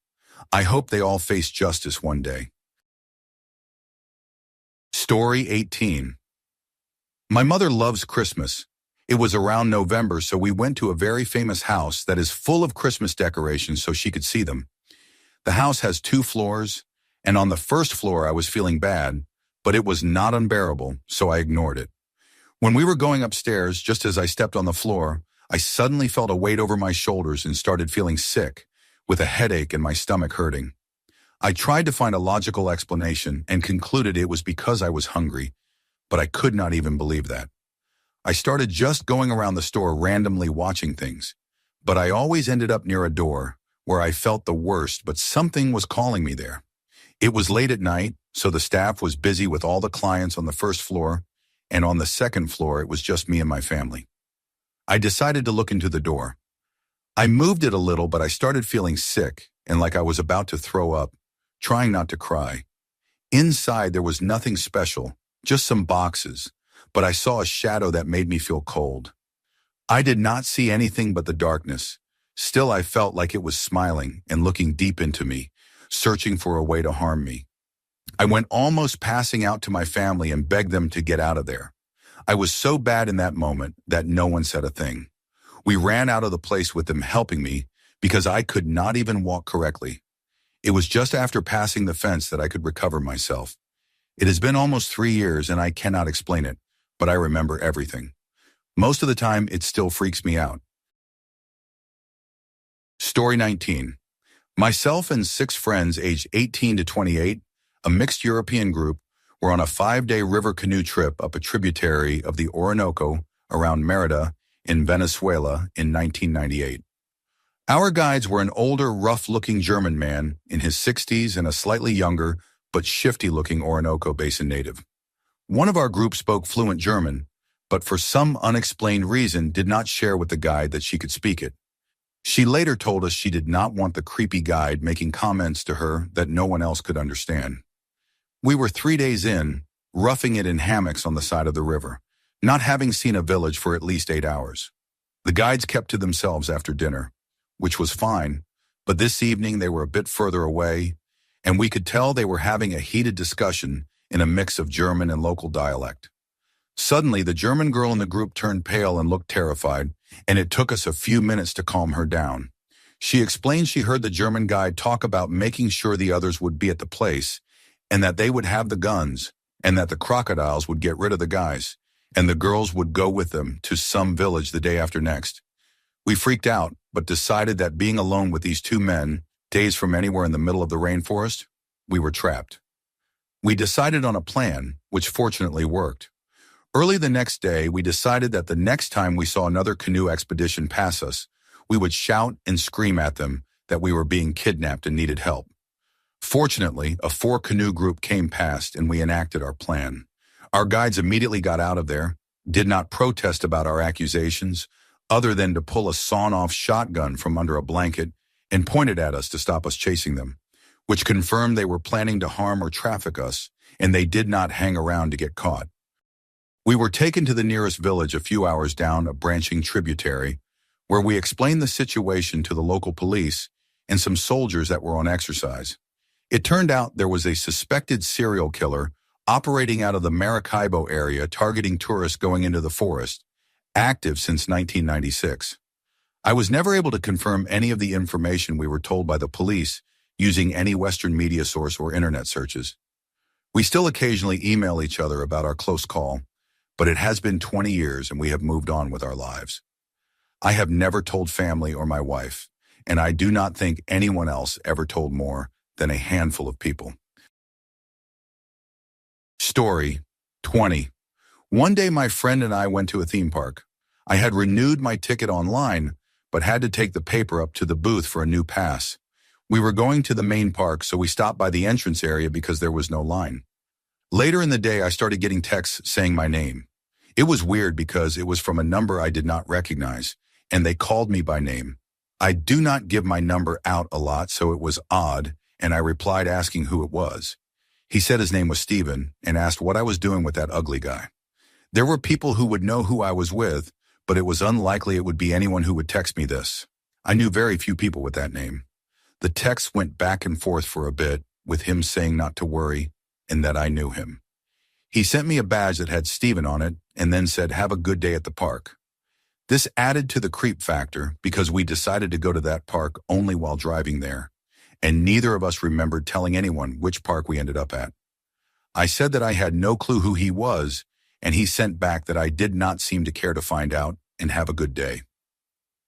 I hope they all face justice one day. Story 18. My mother loves Christmas. It was around November, so we went to a very famous house that is full of Christmas decorations so she could see them. The house has 2 floors, and on the first floor I was feeling bad, but it was not unbearable, so I ignored it. When we were going upstairs, just as I stepped on the floor, I suddenly felt a weight over my shoulders and started feeling sick, with a headache and my stomach hurting. I tried to find a logical explanation and concluded it was because I was hungry, but I could not even believe that. I started just going around the store randomly watching things, but I always ended up near a door where I felt the worst, but something was calling me there. It was late at night, so the staff was busy with all the clients on the first floor, and on the second floor it was just me and my family. I decided to look into the door. I moved it a little, but I started feeling sick and like I was about to throw up, trying not to cry. Inside there was nothing special, just some boxes, but I saw a shadow that made me feel cold. I did not see anything but the darkness. Still, I felt like it was smiling and looking deep into me, searching for a way to harm me. I went almost passing out to my family and begged them to get out of there. I was so bad in that moment that no one said a thing. We ran out of the place with them helping me because I could not even walk correctly. It was just after passing the fence that I could recover myself. It has been almost 3 years and I cannot explain it, but I remember everything. Most of the time, it still freaks me out. Story 19. Myself and 6 friends aged 18 to 28, a mixed European group, were on a 5-day river canoe trip up a tributary of the Orinoco around Merida in Venezuela in 1998. Our guides were an older, rough-looking German man in his 60s and a slightly younger but shifty-looking Orinoco Basin native. One of our group spoke fluent German, but for some unexplained reason did not share with the guide that she could speak it. She later told us she did not want the creepy guide making comments to her that no one else could understand. We were 3 days in, roughing it in hammocks on the side of the river, not having seen a village for at least 8 hours. The guides kept to themselves after dinner, which was fine, but this evening they were a bit further away, and we could tell they were having a heated discussion in a mix of German and local dialect. Suddenly, the German girl in the group turned pale and looked terrified, and it took us a few minutes to calm her down. She explained she heard the German guide talk about making sure the others would be at the place, and that they would have the guns, and that the crocodiles would get rid of the guys, and the girls would go with them to some village the day after next. We freaked out, but decided that being alone with these 2 men, days from anywhere in the middle of the rainforest, we were trapped. We decided on a plan, which fortunately worked. Early the next day, we decided that the next time we saw another canoe expedition pass us, we would shout and scream at them that we were being kidnapped and needed help. Fortunately, a 4-canoe group came past and we enacted our plan. Our guides immediately got out of there, did not protest about our accusations, other than to pull a sawn-off shotgun from under a blanket and pointed at us to stop us chasing them, which confirmed they were planning to harm or traffic us, and they did not hang around to get caught. We were taken to the nearest village a few hours down a branching tributary, where we explained the situation to the local police and some soldiers that were on exercise. It turned out there was a suspected serial killer operating out of the Maracaibo area targeting tourists going into the forest, active since 1996. I was never able to confirm any of the information we were told by the police using any Western media source or internet searches. We still occasionally email each other about our close call, but it has been 20 years and we have moved on with our lives. I have never told family or my wife, and I do not think anyone else ever told more than a handful of people. Story 20. One day my friend and I went to a theme park. I had renewed my ticket online, but had to take the paper up to the booth for a new pass. We were going to the main park, so we stopped by the entrance area because there was no line. Later in the day, I started getting texts saying my name. It was weird because it was from a number I did not recognize, and they called me by name. I do not give my number out a lot, so it was odd, and I replied asking who it was. He said his name was Steven and asked what I was doing with that ugly guy. There were people who would know who I was with, but it was unlikely it would be anyone who would text me this. I knew very few people with that name. The text went back and forth for a bit, with him saying not to worry and that I knew him. He sent me a badge that had Steven on it and then said, "Have a good day at the park." This added to the creep factor because we decided to go to that park only while driving there, and neither of us remembered telling anyone which park we ended up at. I said that I had no clue who he was, and he sent back that I did not seem to care to find out and have a good day.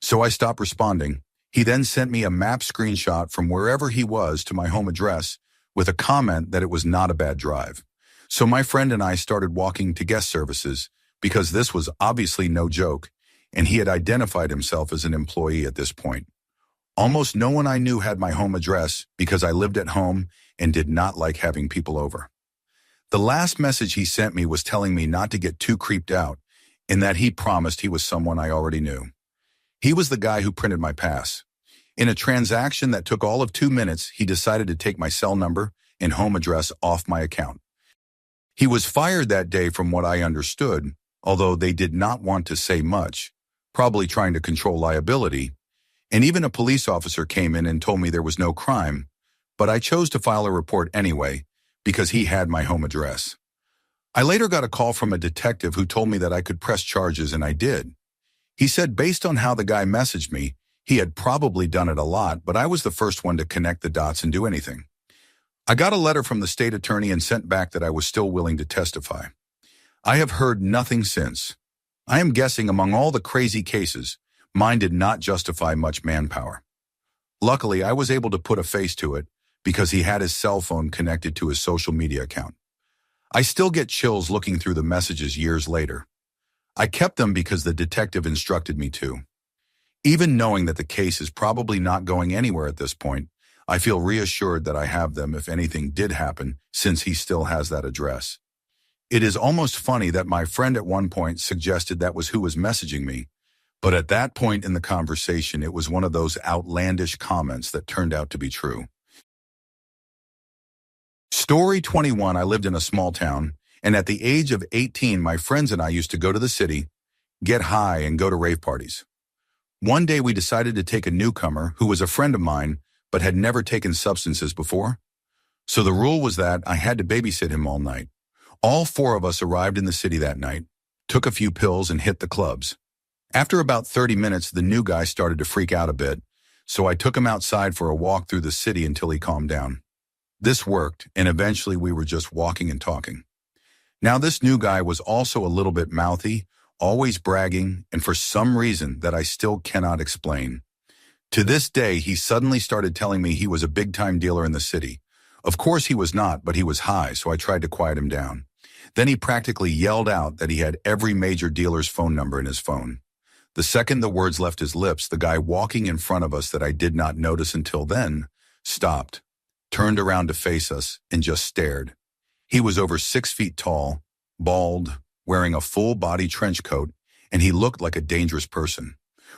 So I stopped responding. He then sent me a map screenshot from wherever he was to my home address with a comment that it was not a bad drive. So my friend and I started walking to guest services because this was obviously no joke, and he had identified himself as an employee at this point. Almost no one I knew had my home address because I lived at home and did not like having people over. The last message he sent me was telling me not to get too creeped out and that he promised he was someone I already knew. He was the guy who printed my pass. In a transaction that took all of 2 minutes, he decided to take my cell number and home address off my account. He was fired that day from what I understood, although they did not want to say much, probably trying to control liability, and even a police officer came in and told me there was no crime, but I chose to file a report anyway because he had my home address. I later got a call from a detective who told me that I could press charges, and I did. He said based on how the guy messaged me, he had probably done it a lot, but I was the first one to connect the dots and do anything. I got a letter from the state attorney and sent back that I was still willing to testify. I have heard nothing since. I am guessing among all the crazy cases, mine did not justify much manpower. Luckily, I was able to put a face to it because he had his cell phone connected to his social media account. I still get chills looking through the messages years later. I kept them because the detective instructed me to. Even knowing that the case is probably not going anywhere at this point, I feel reassured that I have them if anything did happen, since he still has that address. It is almost funny that my friend at one point suggested that was who was messaging me, but at that point in the conversation, it was one of those outlandish comments that turned out to be true. Story 21, I lived in a small town, and at the age of 18, my friends and I used to go to the city, get high, and go to rave parties. One day we decided to take a newcomer who was a friend of mine but had never taken substances before. So the rule was that I had to babysit him all night. All 4 of us arrived in the city that night, took a few pills, and hit the clubs. After about 30 minutes, the new guy started to freak out a bit, so I took him outside for a walk through the city until he calmed down. This worked, and eventually we were just walking and talking. Now this new guy was also a little bit mouthy, always bragging, and for some reason that I still cannot explain. To this day, he suddenly started telling me he was a big-time dealer in the city. Of course he was not, but he was high, so I tried to quiet him down. Then he practically yelled out that he had every major dealer's phone number in his phone. The second the words left his lips, the guy walking in front of us that I did not notice until then stopped, turned around to face us, and just stared. He was over 6 feet tall, bald, wearing a full-body trench coat, and he looked like a dangerous person.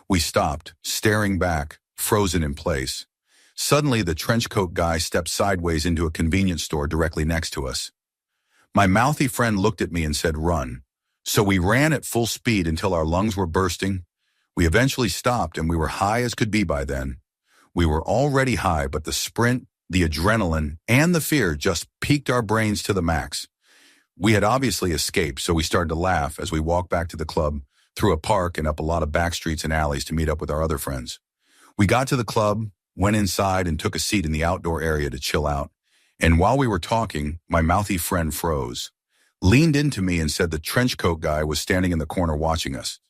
We stopped, staring back, frozen in place. Suddenly, the trench coat guy stepped sideways into a convenience store directly next to us. My mouthy friend looked at me and said, "Run." So we ran at full speed until our lungs were bursting. We eventually stopped, and we were high as could be by then. We were already high, but the sprint, the adrenaline, and the fear just piqued our brains to the max. We had obviously escaped, so we started to laugh as we walked back to the club, through a park and up a lot of back streets and alleys to meet up with our other friends. We got to the club, went inside, and took a seat in the outdoor area to chill out. And while we were talking, my mouthy friend froze, leaned into me, and said the trench coat guy was standing in the corner watching us.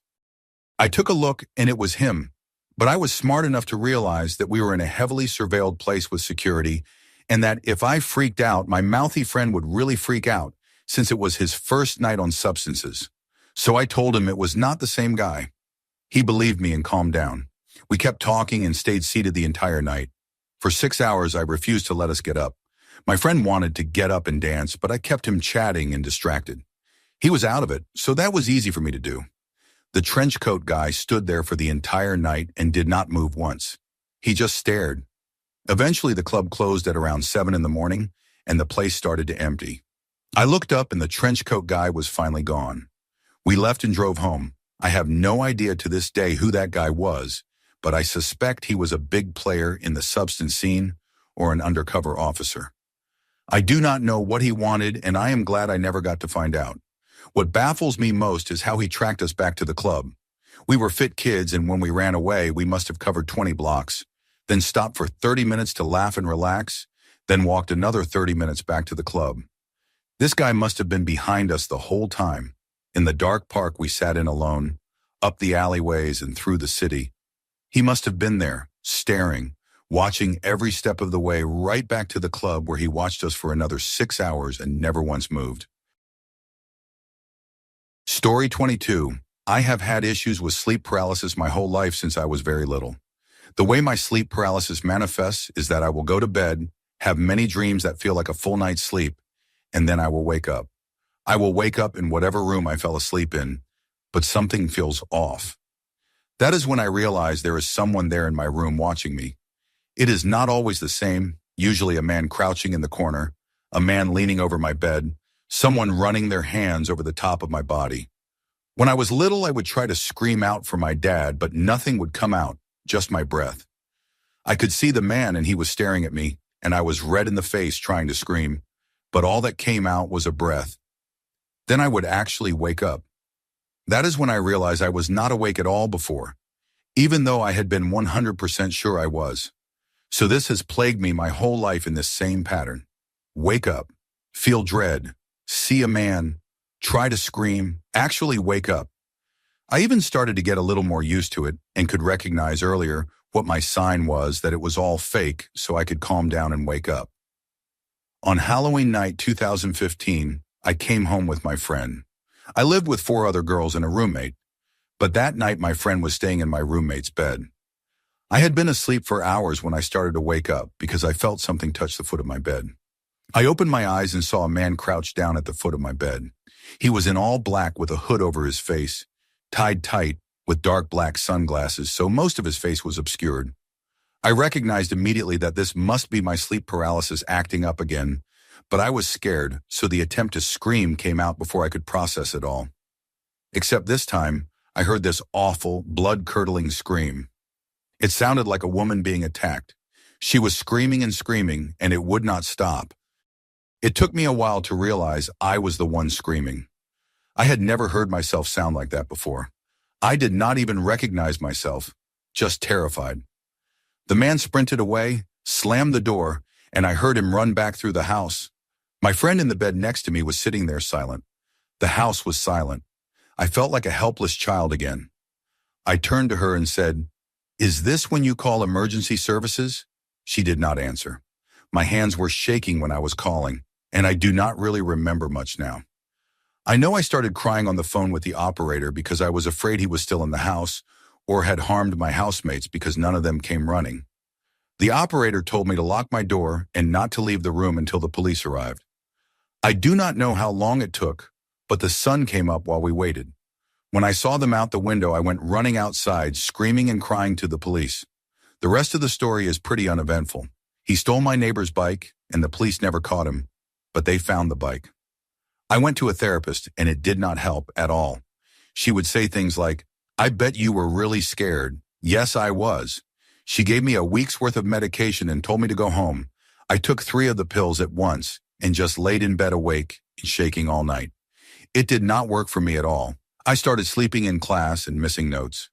I took a look, and it was him, but I was smart enough to realize that we were in a heavily surveilled place with security, and that if I freaked out, my mouthy friend would really freak out, since it was his first night on substances. So I told him it was not the same guy. He believed me and calmed down. We kept talking and stayed seated the entire night. For 6 hours, I refused to let us get up. My friend wanted to get up and dance, but I kept him chatting and distracted. He was out of it, so that was easy for me to do. The trench coat guy stood there for the entire night and did not move once. He just stared. Eventually, the club closed at around 7 in the morning, and the place started to empty. I looked up, and the trench coat guy was finally gone. We left and drove home. I have no idea to this day who that guy was, but I suspect he was a big player in the substance scene or an undercover officer. I do not know what he wanted, and I am glad I never got to find out. What baffles me most is how he tracked us back to the club. We were fit kids, and when we ran away, we must have covered 20 blocks, then stopped for 30 minutes to laugh and relax, then walked another 30 minutes back to the club. This guy must have been behind us the whole time. In the dark park we sat in alone, up the alleyways and through the city. He must have been there, staring, watching every step of the way right back to the club where he watched us for another 6 hours and never once moved. Story 22. I have had issues with sleep paralysis my whole life since I was very little. The way my sleep paralysis manifests is that I will go to bed, have many dreams that feel like a full night's sleep, and then I will wake up. I will wake up in whatever room I fell asleep in, but something feels off. That is when I realize there is someone there in my room watching me. It is not always the same, usually a man crouching in the corner, a man leaning over my bed, someone running their hands over the top of my body. When I was little, I would try to scream out for my dad, but nothing would come out, just my breath. I could see the man and he was staring at me, and I was red in the face trying to scream, but all that came out was a breath. Then I would actually wake up. That is when I realized I was not awake at all before, even though I had been 100% sure I was. So this has plagued me my whole life in this same pattern. Wake up, feel dread, see a man, try to scream, actually wake up. I even started to get a little more used to it and could recognize earlier what my sign was, that it was all fake, so I could calm down and wake up. On Halloween night 2015, I came home with my friend. I lived with 4 other girls and a roommate, but that night my friend was staying in my roommate's bed. I had been asleep for hours when I started to wake up because I felt something touch the foot of my bed. I opened my eyes and saw a man crouched down at the foot of my bed. He was in all black with a hood over his face, tied tight with dark black sunglasses, so most of his face was obscured. I recognized immediately that this must be my sleep paralysis acting up again, but I was scared, so the attempt to scream came out before I could process it all. Except this time, I heard this awful, blood-curdling scream. It sounded like a woman being attacked. She was screaming and screaming, and it would not stop. It took me a while to realize I was the one screaming. I had never heard myself sound like that before. I did not even recognize myself, just terrified. The man sprinted away, slammed the door, and I heard him run back through the house. My friend in the bed next to me was sitting there silent. The house was silent. I felt like a helpless child again. I turned to her and said, "Is this when you call emergency services?" She did not answer. My hands were shaking when I was calling, and I do not really remember much now. I know I started crying on the phone with the operator because I was afraid he was still in the house or had harmed my housemates because none of them came running. The operator told me to lock my door and not to leave the room until the police arrived. I do not know how long it took, but the sun came up while we waited. When I saw them out the window, I went running outside, screaming and crying to the police. The rest of the story is pretty uneventful. He stole my neighbor's bike, and the police never caught him, but they found the bike. I went to a therapist, and it did not help at all. She would say things like, "I bet you were really scared." Yes, I was. She gave me a week's worth of medication and told me to go home. I took 3 of the pills at once and just laid in bed awake and shaking all night. It did not work for me at all. I started sleeping in class and missing notes.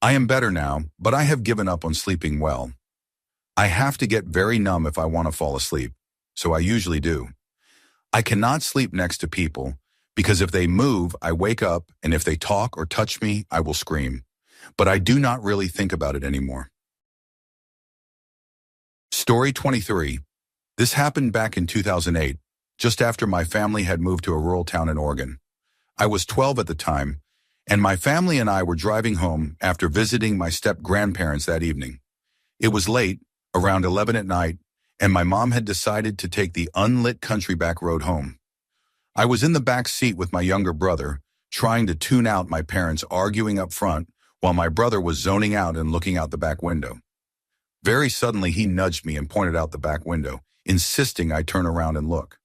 I am better now, but I have given up on sleeping well. I have to get very numb if I want to fall asleep, so I usually do. I cannot sleep next to people because if they move, I wake up, and if they talk or touch me, I will scream. But I do not really think about it anymore. Story 23. This happened back in 2008, just after my family had moved to a rural town in Oregon. I was 12 at the time, and my family and I were driving home after visiting my step-grandparents that evening. It was late, around 11 at night, and my mom had decided to take the unlit country back road home. I was in the back seat with my younger brother, trying to tune out my parents arguing up front while my brother was zoning out and looking out the back window. Very suddenly, he nudged me and pointed out the back window, insisting I turn around and look.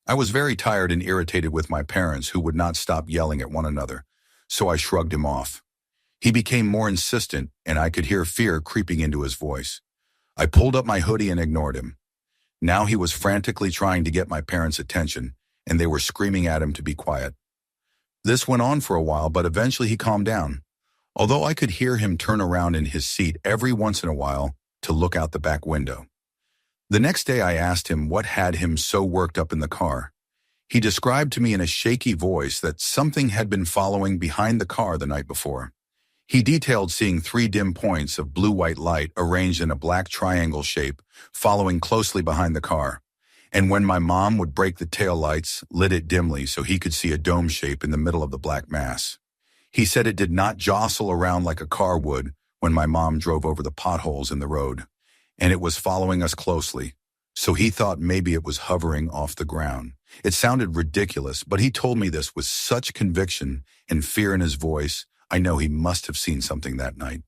I was very tired and irritated with my parents who would not stop yelling at one another, so I shrugged him off. He became more insistent, and I could hear fear creeping into his voice. I pulled up my hoodie and ignored him. Now he was frantically trying to get my parents' attention, and they were screaming at him to be quiet. This went on for a while, but eventually he calmed down, although I could hear him turn around in his seat every once in a while to look out the back window. The next day I asked him what had him so worked up in the car. He described to me in a shaky voice that something had been following behind the car the night before. He detailed seeing 3 dim points of blue-white light arranged in a black triangle shape, following closely behind the car. And when my mom would break the tail lights, lit it dimly so he could see a dome shape in the middle of the black mass. He said it did not jostle around like a car would when my mom drove over the potholes in the road, and it was following us closely, so he thought maybe it was hovering off the ground. It sounded ridiculous, but he told me this with such conviction and fear in his voice. I know he must have seen something that night.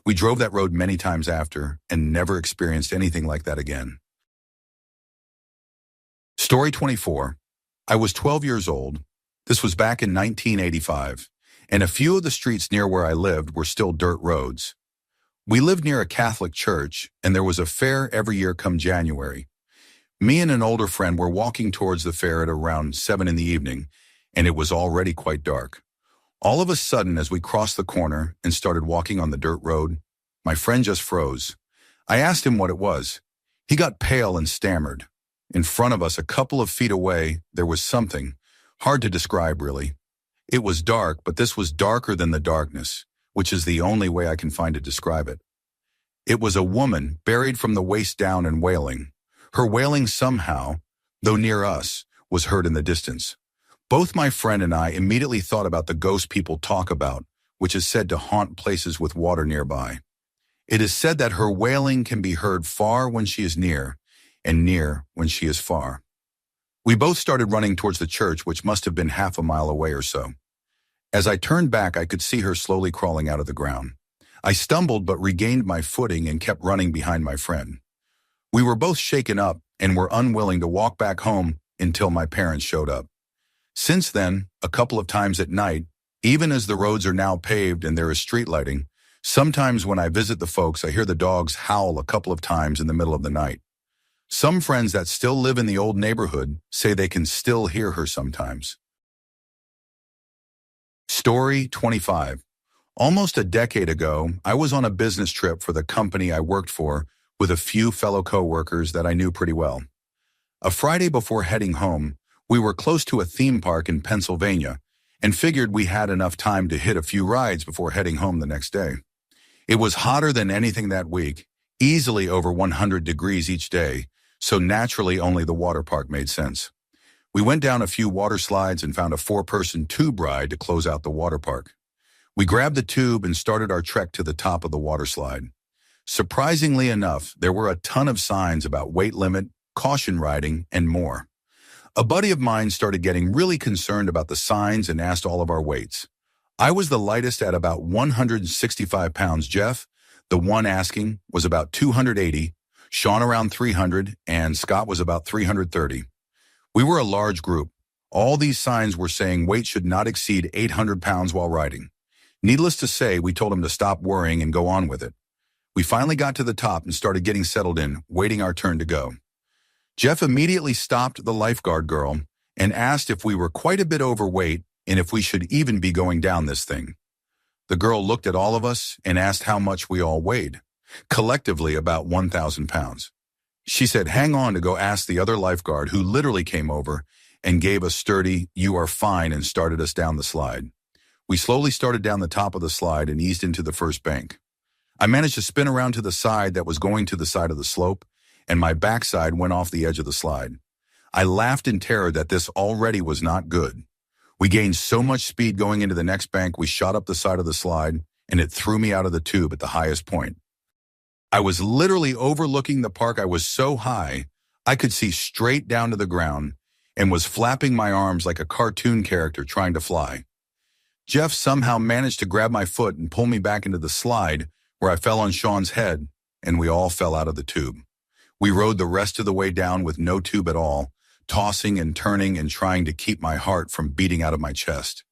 We drove that road many times after and never experienced anything like that again. Story 24. I was 12 years old. This was back in 1985, and a few of the streets near where I lived were still dirt roads. We lived near a Catholic church, and there was a fair every year come January. Me and an older friend were walking towards the fair at around 7 in the evening, and it was already quite dark. All of a sudden, as we crossed the corner and started walking on the dirt road, my friend just froze. I asked him what it was. He got pale and stammered. In front of us, a couple of feet away, there was something, hard to describe really. It was dark, but this was darker than the darkness, which is the only way I can find to describe it. It was a woman buried from the waist down and wailing. Her wailing somehow, though near us, was heard in the distance. Both my friend and I immediately thought about the ghost people talk about, which is said to haunt places with water nearby. It is said that her wailing can be heard far when she is near, and near when she is far. We both started running towards the church, which must have been half a mile away or so. As I turned back, I could see her slowly crawling out of the ground. I stumbled but regained my footing and kept running behind my friend. We were both shaken up and were unwilling to walk back home until my parents showed up. Since then, a couple of times at night, even as the roads are now paved and there is street lighting, sometimes when I visit the folks, I hear the dogs howl a couple of times in the middle of the night. Some friends that still live in the old neighborhood say they can still hear her sometimes. Story 25. Almost a decade ago, I was on a business trip for the company I worked for with a few fellow coworkers that I knew pretty well. A Friday before heading home, we were close to a theme park in Pennsylvania and figured we had enough time to hit a few rides before heading home the next day. It was hotter than anything that week, easily over 100 degrees each day, so naturally only the water park made sense. We went down a few water slides and found a 4-person tube ride to close out the water park. We grabbed the tube and started our trek to the top of the water slide. Surprisingly enough, there were a ton of signs about weight limit, caution riding, and more. A buddy of mine started getting really concerned about the signs and asked all of our weights. I was the lightest at about 165 pounds. Jeff, the one asking, was about 280, Sean around 300, and Scott was about 330. We were a large group. All these signs were saying weight should not exceed 800 pounds while riding. Needless to say, we told him to stop worrying and go on with it. We finally got to the top and started getting settled in, waiting our turn to go. Jeff immediately stopped the lifeguard girl and asked if we were quite a bit overweight and if we should even be going down this thing. The girl looked at all of us and asked how much we all weighed, collectively about 1,000 pounds. She said, hang on to go ask the other lifeguard, who literally came over and gave a sturdy, "You are fine," and started us down the slide. We slowly started down the top of the slide and eased into the first bank. I managed to spin around to the side that was going to the side of the slope, and my backside went off the edge of the slide. I laughed in terror that this already was not good. We gained so much speed going into the next bank, we shot up the side of the slide, and it threw me out of the tube at the highest point. I was literally overlooking the park. I was so high, I could see straight down to the ground and was flapping my arms like a cartoon character trying to fly. Jeff somehow managed to grab my foot and pull me back into the slide, where I fell on Sean's head, and we all fell out of the tube. We rode the rest of the way down with no tube at all, tossing and turning and trying to keep my heart from beating out of my chest.